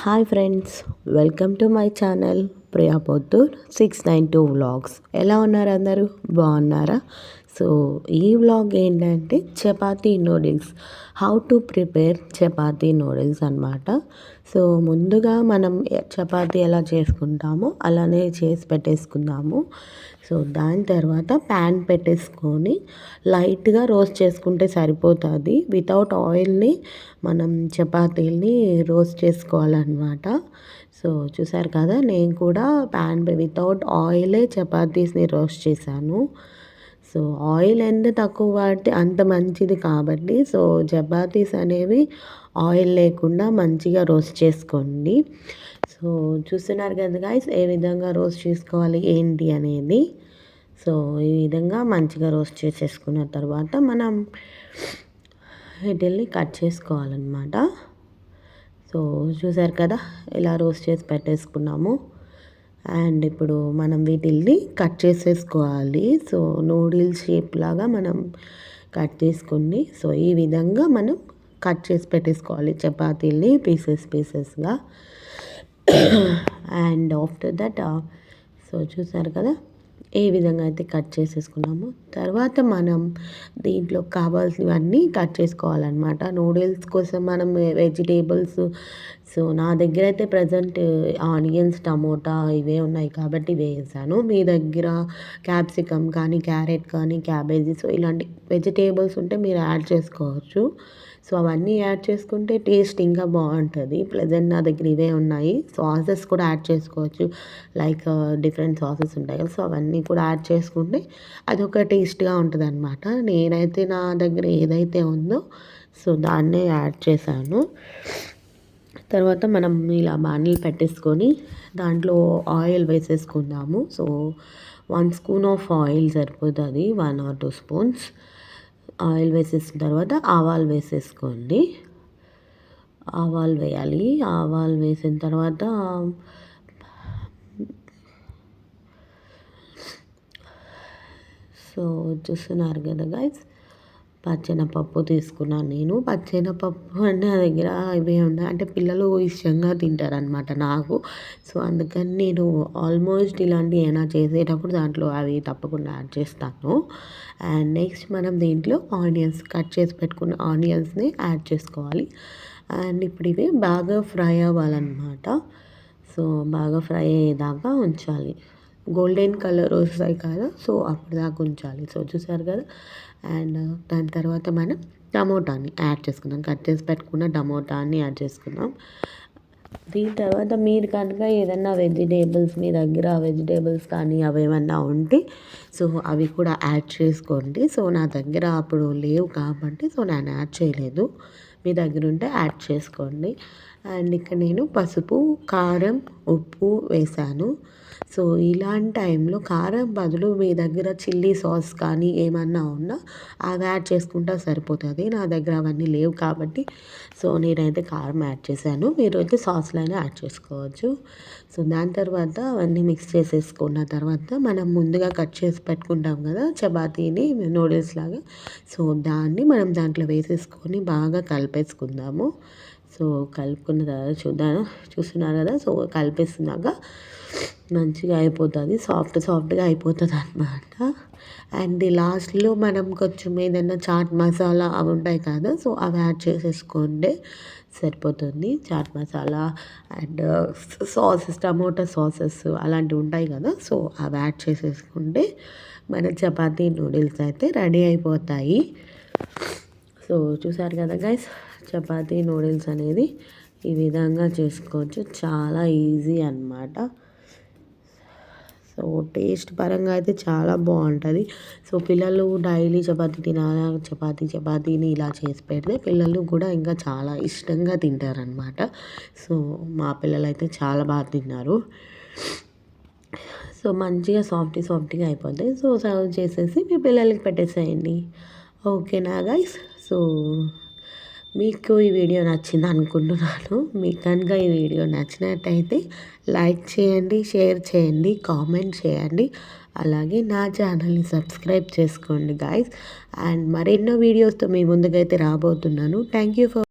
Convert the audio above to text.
Hi friends, welcome to my channel Priya Pottur 692 vlogs. ఎలా ఉన్నారు అందరూ? బాగున్నారా? సో ఈ వ్లాగ్ ఏంటంటే chapati noodles, how to prepare chapati noodles అనమాట. సో ముందుగా మనం చపాతీ ఎలా చేసుకుంటామో అలానే చేసి పెట్టేసుకుందాము. సో దాని తర్వాత ప్యాన్ పెట్టేసుకొని లైట్గా రోస్ట్ చేసుకుంటే సరిపోతుంది. వితౌట్ ఆయిల్ని మనం చపాతీల్ని రోస్ట్ చేసుకోవాలన్నమాట. సో చూసారు కదా, నేను కూడా ప్యాన్ వితౌట్ ఆయిలే చపాతీస్ని రోస్ట్ చేశాను. సో ఆయిల్ ఎంత తక్కువ వాడితే అంత మంచిది కాబట్టి సో చపాతీస్ అనేవి ఆయిల్ లేకుండా మంచిగా రోస్ట్ చేసుకోండి. సో చూస్తున్నారు కదా గైస్, ఏ విధంగా రోస్ట్ చేసుకోవాలి ఏంటి అనేది. సో ఈ విధంగా మంచిగా రోస్ట్ చేసేసుకున్న తర్వాత మనం వీటిల్ని కట్ చేసుకోవాలన్నమాట. సో చూసారు కదా, ఇలా రోస్ట్ చేసి పెట్టేసుకున్నాము. అండ్ ఇప్పుడు మనం వీటిల్ని కట్ చేసేసుకోవాలి. సో నూడిల్స్ షేప్ లాగా మనం కట్ చేసుకుని సో ఈ విధంగా మనం కట్ చేసి పెట్టేసుకోవాలి చపాతీల్ని పీసెస్గా. అండ్ ఆఫ్టర్ దట్ సో చూసారు కదా, ఏ విధంగా అయితే కట్ చేసేసుకున్నాము. తర్వాత మనం దీంట్లో కావాల్సినవన్నీ కట్ చేసుకోవాలన్నమాట. నూడిల్స్ కోసం మనం వెజిటేబుల్స్, సో నా దగ్గర అయితే ప్రజెంట్ ఆనియన్స్, టమోటా ఇవే ఉన్నాయి కాబట్టి వేసాను. మీ దగ్గర క్యాప్సికమ్ కానీ, క్యారెట్ కానీ, క్యాబేజీ సో ఇలాంటి వెజిటేబుల్స్ ఉంటే మీరు యాడ్ చేసుకోవచ్చు. సో అవన్నీ యాడ్ చేసుకుంటే టేస్ట్ ఇంకా బాగుంటుంది. ప్రెజెంట్ నా దగ్గర ఇవే ఉన్నాయి. సాసెస్ కూడా యాడ్ చేసుకోవచ్చు, లైక్ డిఫరెంట్ సాసెస్ ఉంటాయి కదా, సో అవన్నీ కూడా యాడ్ చేసుకుంటే అదొక టేస్ట్గా ఉంటుంది అనమాట. నేనైతే నా దగ్గర ఏదైతే ఉందో సో దాన్నే యాడ్ చేశాను. తర్వాత మనం ఇలా బాణీలు పెట్టేసుకొని దాంట్లో ఆయిల్ వేసేసుకుందాము. సో 1 స్పూన్ ఆఫ్ ఆయిల్ సరిపోతుంది, 1 or 2 స్పూన్స్ ఆయిల్ వేసేసిన తర్వాత ఆవాలు వేసేసుకోండి. ఆవాలు వేయాలి. ఆవాలు వేసిన తర్వాత సో చూస్తున్నారు కదా గైస్, పచ్చెనపప్పు తీసుకున్నాను నేను. పచ్చెనపప్పు అంటే నా దగ్గర ఇవే ఉన్నాయి, అంటే పిల్లలు ఇష్టంగా తింటారనమాట నాకు. సో అందుకని నేను ఆల్మోస్ట్ ఇలాంటివి ఏమైనా చేసేటప్పుడు దాంట్లో అవి తప్పకుండా యాడ్ చేస్తాను. అండ్ నెక్స్ట్ మనం దీంట్లో ఆనియన్స్, కట్ చేసి పెట్టుకున్న ఆనియన్స్ని యాడ్ చేసుకోవాలి. అండ్ ఇప్పుడు ఇవి బాగా ఫ్రై అవ్వాలన్నమాట. సో బాగా ఫ్రై అయ్యేదాకా ఉంచాలి. గోల్డెన్ కలర్ వస్తాయి కదా, సో అప్పటిదాకా ఉంచాలి. సో చూసారు కదా. అండ్ దాని తర్వాత మనం టమోటాని యాడ్ చేసుకుందాం. కట్ చేసి పెట్టుకున్న టమోటాని యాడ్ చేసుకుందాం. దీని తర్వాత మీరు కనుక ఏదన్నా వెజిటేబుల్స్, మీ దగ్గర వెజిటేబుల్స్ కానీ అవి ఏమన్నా ఉంటే సో అవి కూడా యాడ్ చేసుకోండి. సో నా దగ్గర అప్పుడు లేవు కాబట్టి సో నేను యాడ్ చేయలేదు. మీ దగ్గర ఉంటే యాడ్ చేసుకోండి. అండ్ ఇక్కడ నేను పసుపు, కారం, ఉప్పు వేసాను. సో ఇలాంటి టైంలో కారం బదులు మీ దగ్గర చిల్లీ సాస్ కానీ ఏమన్నా ఉన్నా అవి యాడ్ చేసుకుంటే సరిపోతుంది. నా దగ్గర అవన్నీ లేవు కాబట్టి సో నేనైతే కారం యాడ్ చేశాను. మీరు అయితే సాస్లైనా యాడ్ చేసుకోవచ్చు. సో దాని తర్వాత అవన్నీ మిక్స్ చేసేసుకున్న తర్వాత మనం ముందుగా కట్ చేసి పెట్టుకుంటాం కదా చపాతీని నూడిల్స్ లాగా, సో దాన్ని మనం దాంట్లో వేసేసుకొని బాగా కలిపేసుకుందాము. సో కలుపుకున్న తర్వాత చూస్తున్నారు కదా, సో కలిపేస్తున్నాక మంచిగా అయిపోతుంది, సాఫ్ట్గా అయిపోతుంది అనమాట. అండ్ లాస్ట్లో మనం కొంచెం ఏదైనా చాట్ మసాలా అవి ఉంటాయి కదా, సో అవి యాడ్ చేసేసుకోండి సరిపోతుంది. Chaat masala and sauces, tomato sauces అలాంటివి ఉంటాయి కదా, సో అవి యాడ్ చేసేసుకుంటే మన చపాతీ నూడిల్స్ అయితే రెడీ అయిపోతాయి. సో చూసారు కదా గైస్, చపాతీ నూడిల్స్ అనేది ఈ విధంగా చేసుకోవచ్చు, చాలా ఈజీ అన్నమాట. సో టేస్ట్ పరంగా అయితే చాలా బాగుంటుంది. సో పిల్లలు డైలీ చపాతీ తినాలి, చపాతీని ఇలా చేసి పెడితే పిల్లలు కూడా ఇంకా చాలా ఇష్టంగా తింటారనమాట. సో మా పిల్లలు అయితే చాలా బాగా తిన్నారు. సో మంచిగా సాఫ్ట్గా అయిపోతాయి. సో సర్వ్ చేసేసి మీ పిల్లలకి పెట్టేసేయండి. ఓకేనా గైస్? సో మీకు ఈ వీడియో నచ్చింది అనుకుంటున్నాను. మీకు కనుక ఈ వీడియో నచ్చినట్టయితే లైక్ చేయండి, షేర్ చేయండి, కామెంట్ చేయండి. అలాగే నా ఛానల్ని సబ్స్క్రైబ్ చేసుకోండి గైస్. అండ్ మరెన్నో వీడియోస్తో మీ ముందుకైతే రాబోతున్నాను. Thank you for